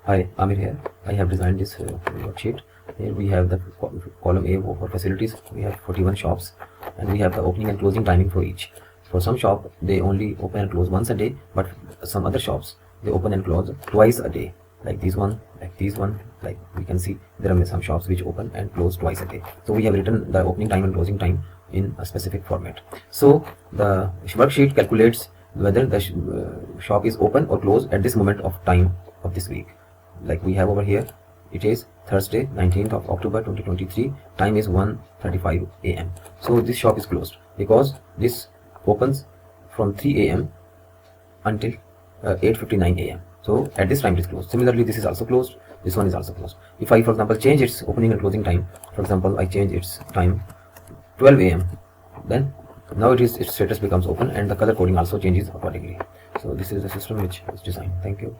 Hi, Amir here. I have designed this worksheet. Here we have the column A for facilities. We have 41 shops, and we have the opening and closing timing for each. For some shop, they only open and close once a day, but some other shops they open and close twice a day. Like this one, like this one. Like we can see, there are some shops which open and close twice a day. So we have written the opening time and closing time in a specific format. So the worksheet calculates whether the shop is open or closed at this moment of time of this week. Like we have over here, it is Thursday 19th of October 2023, time is 1:35 a.m. so this shop is closed because this opens from 3 a.m. until 8:59 a.m. so at this time it is closed. Similarly, this is also closed, this one is also closed. If I, for example, change its opening and closing time, for example, I change its time 12 a.m. then now its status becomes open and the color coding also changes accordingly. So this is the system which is designed. Thank you.